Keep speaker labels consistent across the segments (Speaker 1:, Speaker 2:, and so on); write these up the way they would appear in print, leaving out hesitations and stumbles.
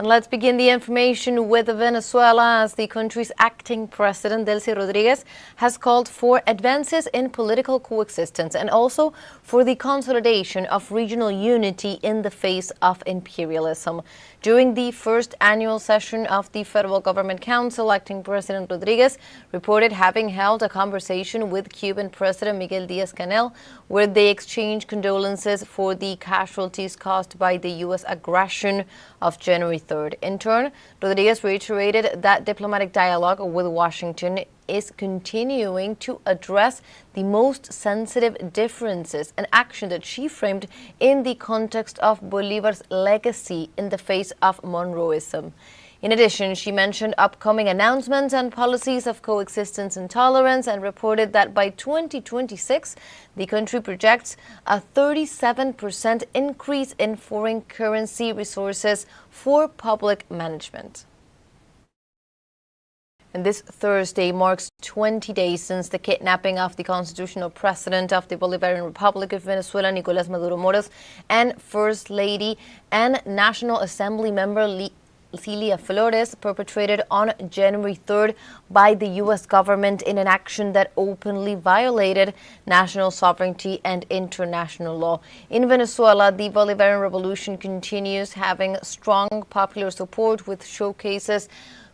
Speaker 1: And let's begin the information with Venezuela, as the country's acting president, Delcy Rodriguez, has called for advances in political coexistence and also for the consolidation of regional unity in the face of imperialism. During the first annual session of the Federal Government Council, acting President Rodriguez reported having held a conversation with Cuban President Miguel Díaz-Canel, where they exchanged condolences for the casualties caused by the U.S. aggression of January 3rd. In turn, Rodriguez reiterated that diplomatic dialogue with Washington is continuing to address the most sensitive differences, an action that she framed in the context of Bolívar's legacy in the face of Monroeism. In addition, she mentioned upcoming announcements and policies of coexistence and tolerance, and reported that by 2026, the country projects a 37% increase in foreign currency resources for public management. And this Thursday marks 20 days since the kidnapping of the constitutional president of the Bolivarian Republic of Venezuela, Nicolás Maduro Moros, and First Lady and National Assembly member Celia Flores, perpetrated on January 3rd by the U.S. government in an action that openly violated national sovereignty and international law. In Venezuela, the Bolivarian Revolution continues having strong popular support, with showcases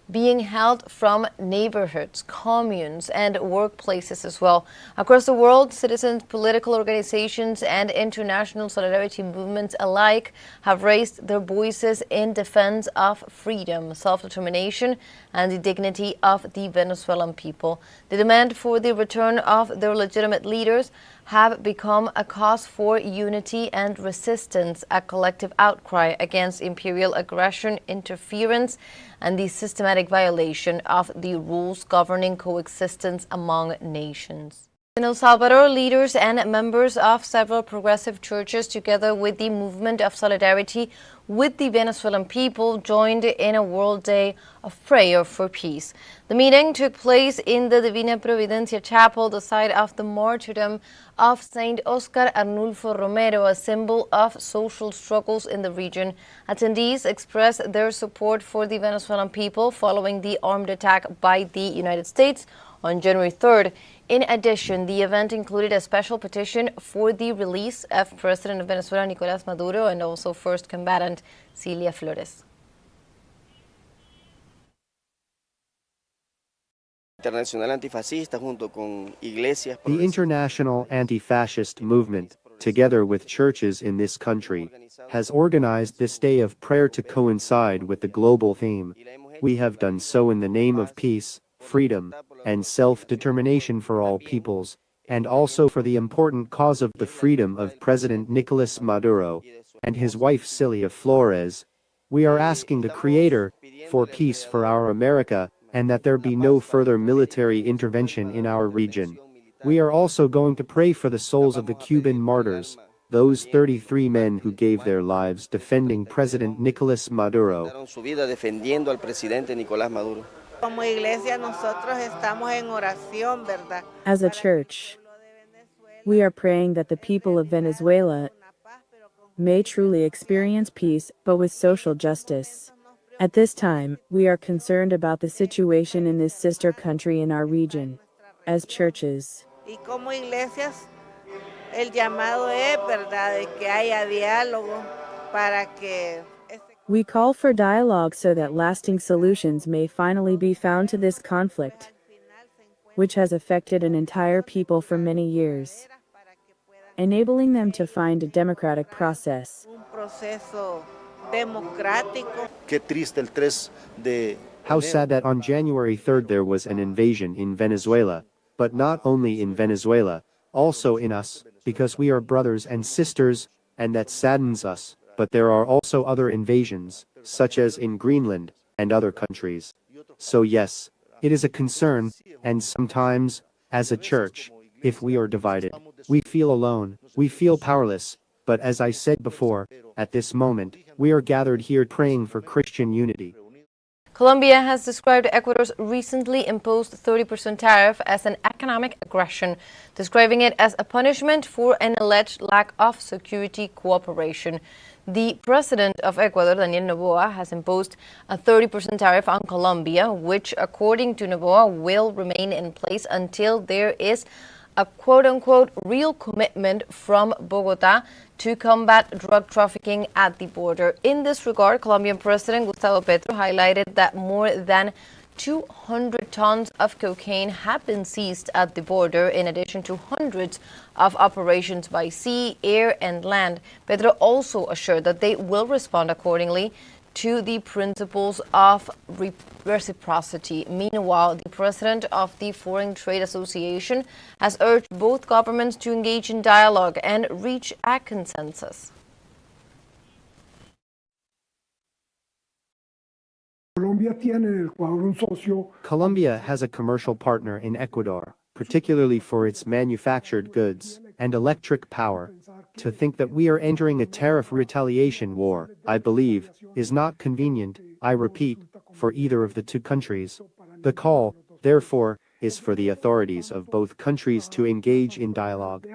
Speaker 1: being held from neighborhoods, communes, and workplaces as well. Across the world, citizens, political organizations, and international solidarity movements alike have raised their voices in defense of freedom, self-determination, and the dignity of the Venezuelan people. The demand for the return of their legitimate leaders have become a cause for unity and resistance, a collective outcry against imperial aggression, interference, and the systematic violation of the rules governing coexistence among nations. In El Salvador, leaders and members of several progressive churches, together with the movement of solidarity with the Venezuelan people, joined in a World Day of Prayer for Peace. The meeting took place in the Divina Providencia Chapel, the site of the martyrdom of Saint Oscar Arnulfo Romero, a symbol of social struggles in the region. Attendees expressed their support for the Venezuelan people following the armed attack by the United States on January 3rd. In addition, the event included a special petition for the release of President of Venezuela, Nicolás Maduro, and also first combatant Celia Flores.
Speaker 2: The international anti-fascist movement, together with churches in this country, has organized this day of prayer to coincide with the global theme. We have done so in the name of peace, freedom, and self-determination for all peoples, and also for the important cause of the freedom of President Nicolás Maduro and his wife Celia Flores. We are asking the Creator for peace for our America, and that there be no further military intervention in our region. We are also going to pray for the souls of the Cuban martyrs, those 33 men who gave their lives defending President Nicolás Maduro.
Speaker 3: As a church, we are praying that the people of Venezuela may truly experience peace, but with social justice. At this time, we are concerned about the situation in this sister country in our region. As churches, we call for dialogue so that lasting solutions may finally be found to this conflict, which has affected an entire people for many years, enabling them to find a democratic process.
Speaker 2: How sad that on January 3rd there was an invasion in Venezuela, but not only in Venezuela, also in us, because we are brothers and sisters, and that saddens us. But there are also other invasions, such as in Greenland and other countries. So yes, it is a concern, and sometimes, as a church, if we are divided, we feel alone, we feel powerless. But as I said before, at this moment, we are gathered here praying for Christian unity.
Speaker 1: Colombia has described Ecuador's recently imposed 30% tariff as an economic aggression, describing it as a punishment for an alleged lack of security cooperation. The president of Ecuador, Daniel Noboa, has imposed a 30% tariff on Colombia, which, according to Noboa, will remain in place until there is a quote-unquote real commitment from Bogota to combat drug trafficking at the border. In this regard, Colombian President Gustavo Petro highlighted that more than 200 tons of cocaine have been seized at the border, in addition to hundreds of operations by sea, air, and land. Petro also assured that they will respond accordingly to the principles of reciprocity. Meanwhile, the president of the Foreign Trade Association has urged both governments to engage in dialogue and reach a consensus.
Speaker 2: Colombia has a commercial partner in Ecuador, particularly for its manufactured goods and electric power. To think that we are entering a tariff retaliation war, I believe, is not convenient, I repeat, for either of the two countries. The call, therefore, is for the authorities of both countries to engage in dialogue.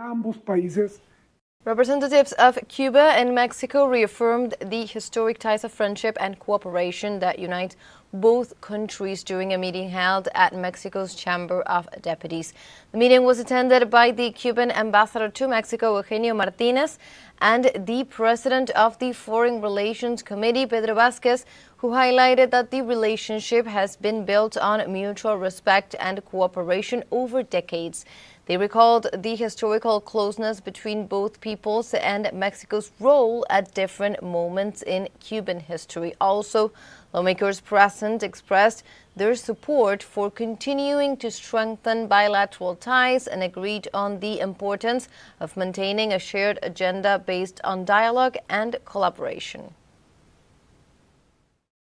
Speaker 1: Representatives of Cuba and Mexico reaffirmed the historic ties of friendship and cooperation that unite both countries during a meeting held at Mexico's Chamber of Deputies. The meeting was attended by the Cuban ambassador to Mexico, Eugenio Martinez, and the president of the Foreign Relations Committee, Pedro Vázquez, who highlighted that the relationship has been built on mutual respect and cooperation over decades. They recalled the historical closeness between both peoples and Mexico's role at different moments in Cuban history. Also, lawmakers present expressed their support for continuing to strengthen bilateral ties and agreed on the importance of maintaining a shared agenda based on dialogue and collaboration.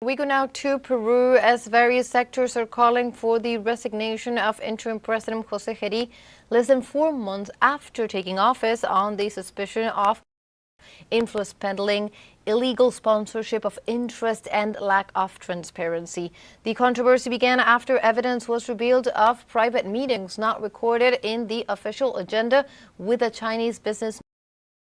Speaker 1: We go now to Peru, as various sectors are calling for the resignation of interim President José Geri less than 4 months after taking office on the suspicion of influence peddling, illegal sponsorship of interest, and lack of transparency. The controversy began after evidence was revealed of private meetings not recorded in the official agenda with a Chinese businessman.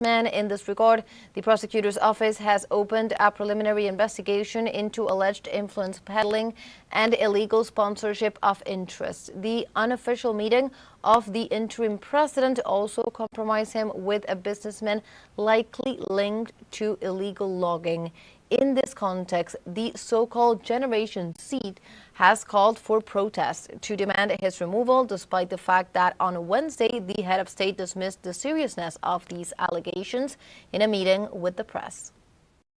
Speaker 1: In this regard, the prosecutor's office has opened a preliminary investigation into alleged influence peddling and illegal sponsorship of interest. The unofficial meeting of the interim president also compromised him with a businessman likely linked to illegal logging. In this context, the so-called Generation Seat has called for protests to demand his removal, despite the fact that on Wednesday, the head of state dismissed the seriousness of these allegations in a meeting with the press.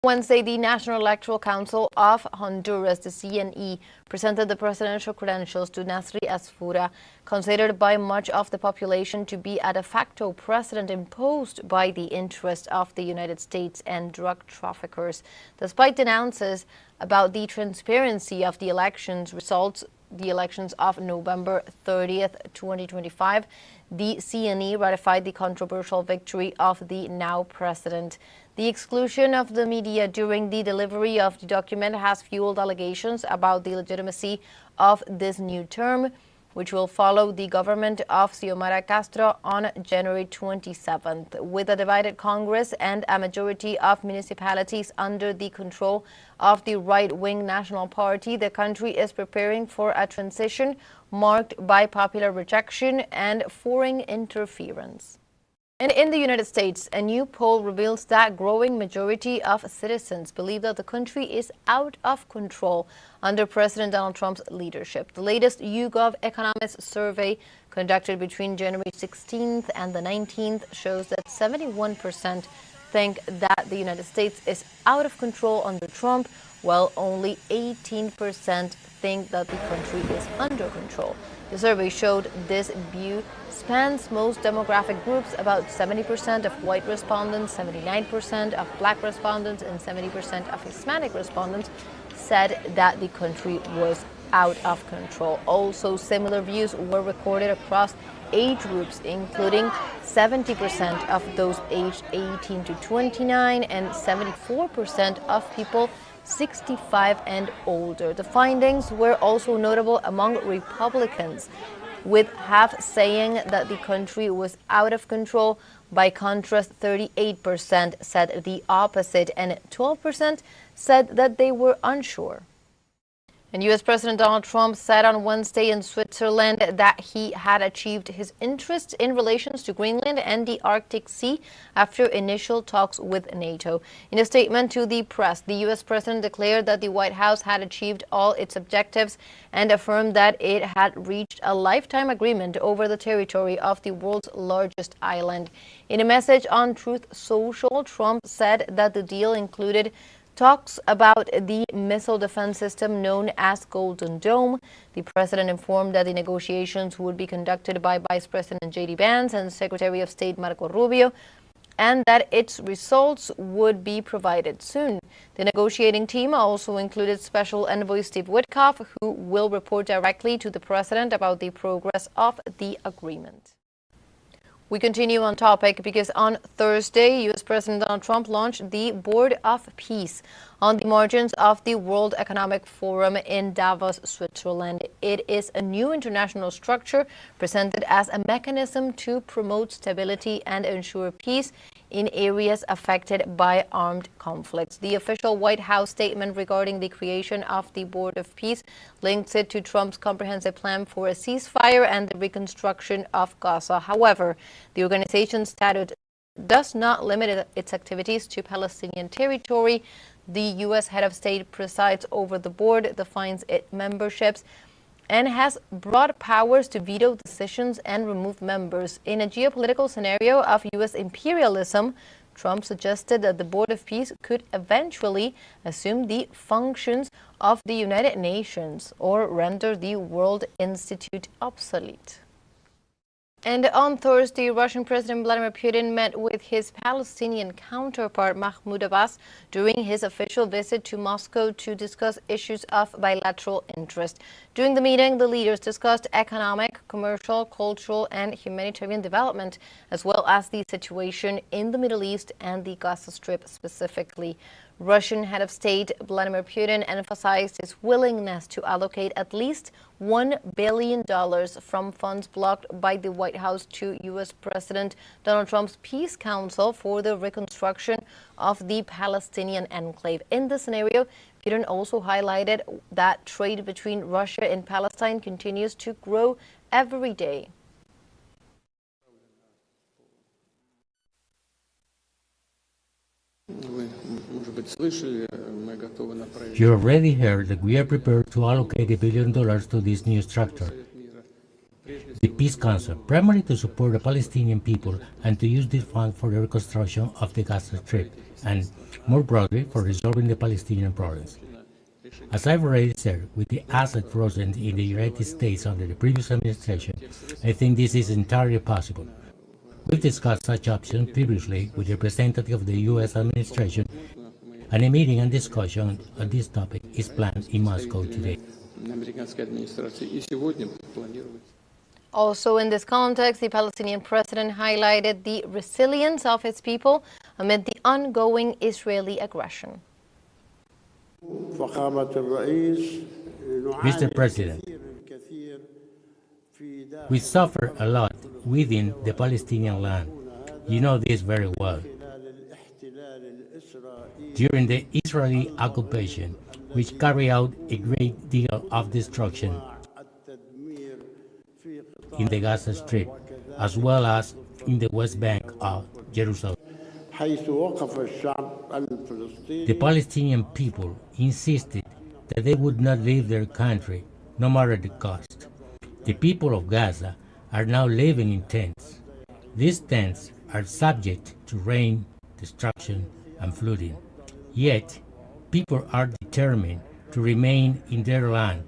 Speaker 1: Wednesday, the National Electoral Council of Honduras, the CNE, presented the presidential credentials to Nasri Asfura, considered by much of the population to be a de facto president imposed by the interest of the United States and drug traffickers. Despite denounces about the transparency of the elections results, the elections of November 30th, 2025, the CNE ratified the controversial victory of the now president. The exclusion of the media during the delivery of the document has fueled allegations about the legitimacy of this new term, which will follow the government of Xiomara Castro on January 27th. With a divided Congress and a majority of municipalities under the control of the right-wing National Party, the country is preparing for a transition marked by popular rejection and foreign interference. And in the United States, a new poll reveals that growing majority of citizens believe that the country is out of control under President Donald Trump's leadership. The latest YouGov Economist survey conducted between January 16th and the 19th shows that 71% think that the United States is out of control under Trump, while only 18% think that the country is under control. The survey showed this view spans most demographic groups. About 70% of white respondents, 79% of black respondents, and 70% of Hispanic respondents said that the country was out of control. Also, similar views were recorded across age groups, including 70% of those aged 18 to 29 and 74% of people 65 and older. The findings were also notable among Republicans, with half saying that the country was out of control, By contrast, 38% said the opposite, and 12% said that they were unsure. And U.S. President Donald Trump said on Wednesday in Switzerland that he had achieved his interests in relations to Greenland and the Arctic Sea after initial talks with NATO. In a statement to the press, the U.S. President declared that the White House had achieved all its objectives and affirmed that it had reached a lifetime agreement over the territory of the world's largest island. In a message on Truth Social, Trump said that the deal included talks about the missile defense system known as Golden Dome. The president informed that the negotiations would be conducted by Vice President J.D. Vance and Secretary of State Marco Rubio, and that its results would be provided soon. The negotiating team also included Special Envoy Steve Witkoff, who will report directly to the president about the progress of the agreement. We continue on topic because on Thursday, U.S. President Donald Trump launched the Board of Peace on the margins of the World Economic Forum in Davos, Switzerland. It is a new international structure presented as a mechanism to promote stability and ensure peace in areas affected by armed conflicts. The official White House statement regarding the creation of the Board of Peace links it to Trump's comprehensive plan for a ceasefire and the reconstruction of Gaza. However, the organization's statute does not limit its activities to Palestinian territory. The U.S. head of state presides over the board, defines its memberships, and has broad powers to veto decisions and remove members. In a geopolitical scenario of U.S. imperialism, Trump suggested that the Board of Peace could eventually assume the functions of the United Nations or render the World Institute obsolete. And on Thursday, Russian President Vladimir Putin met with his Palestinian counterpart Mahmoud Abbas during his official visit to Moscow to discuss issues of bilateral interest. During the meeting, the leaders discussed economic, commercial, cultural, and humanitarian development, as well as the situation in the Middle East and the Gaza Strip specifically. Russian head of state Vladimir Putin emphasized his willingness to allocate at least $1 billion from funds blocked by the White House to U.S. President Donald Trump's Peace Council for the reconstruction of the Palestinian enclave. In this scenario, Putin also highlighted that trade between Russia and Palestine continues to grow every day.
Speaker 4: You already heard that we are prepared to allocate $1 billion to this new structure, the Peace Council, primarily to support the Palestinian people and to use this fund for the reconstruction of the Gaza Strip and, more broadly, for resolving the Palestinian problems. As I've already said, with the asset frozen in the United States under the previous administration, I think this is entirely possible. We've discussed such options previously with the representative of the U.S. administration, and a meeting and discussion on this topic is planned in Moscow today.
Speaker 1: Also in this context, the Palestinian president highlighted the resilience of its people amid the ongoing Israeli aggression.
Speaker 4: Mr. President, we suffer a lot within the Palestinian land. You know this very well. During the Israeli occupation, which carried out a great deal of destruction in the Gaza Strip, as well as in the West Bank of Jerusalem. The Palestinian people insisted that they would not leave their country, no matter the cost. The people of Gaza are now living in tents. These tents are subject to rain, destruction, and flooding. Yet, people are determined to remain in their land.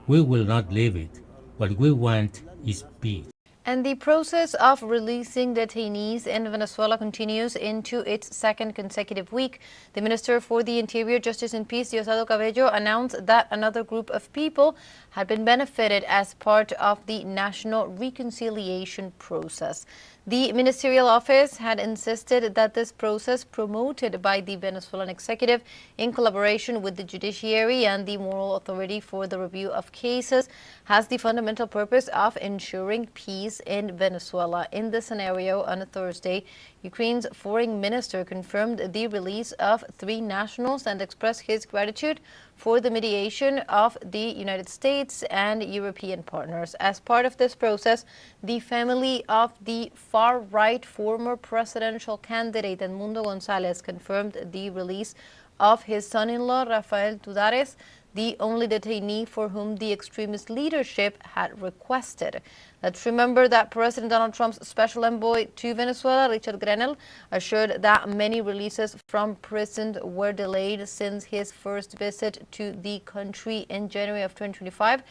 Speaker 4: We will not leave it. What we want is peace.
Speaker 1: And the process of releasing detainees in Venezuela continues into its second consecutive week. The Minister for the Interior, Justice and Peace, Diosdado Cabello, announced that another group of people had been benefited as part of the national reconciliation process. The ministerial office had insisted that this process, promoted by the Venezuelan executive in collaboration with the judiciary and the Moral Authority for the Review of Cases, has the fundamental purpose of ensuring peace in Venezuela. In this scenario, on Thursday, Ukraine's foreign minister confirmed the release of 3 nationals and expressed his gratitude for the mediation of the United States and European partners. As part of this process, the family of the far-right former presidential candidate Edmundo González confirmed the release of his son-in-law Rafael Tudares, the only detainee for whom the extremist leadership had requested. Let's remember that President Donald Trump's special envoy to Venezuela, Richard Grenell, assured that many releases from prison were delayed since his first visit to the country in January of 2025,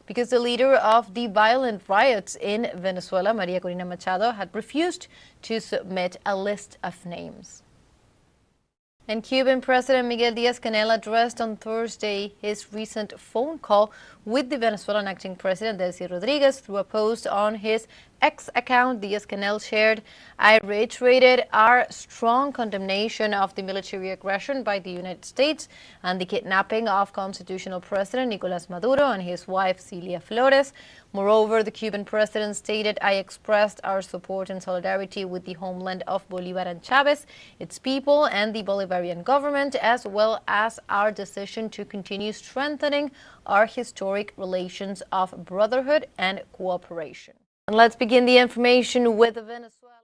Speaker 1: because the leader of the violent riots in Venezuela, Maria Corina Machado, had refused to submit a list of names. And Cuban President Miguel Díaz-Canel addressed on Thursday his recent phone call with the Venezuelan acting president, Delcy Rodriguez, through a post on his X account. Díaz-Canel shared, "I reiterated our strong condemnation of the military aggression by the United States and the kidnapping of constitutional president Nicolás Maduro and his wife Celia Flores. Moreover, the Cuban president stated, I expressed our support and solidarity with the homeland of Bolívar and Chávez, its people, and the Bolivarian government, as well as our decision to continue strengthening our historic relations of brotherhood and cooperation." And let's begin the information with Venezuela.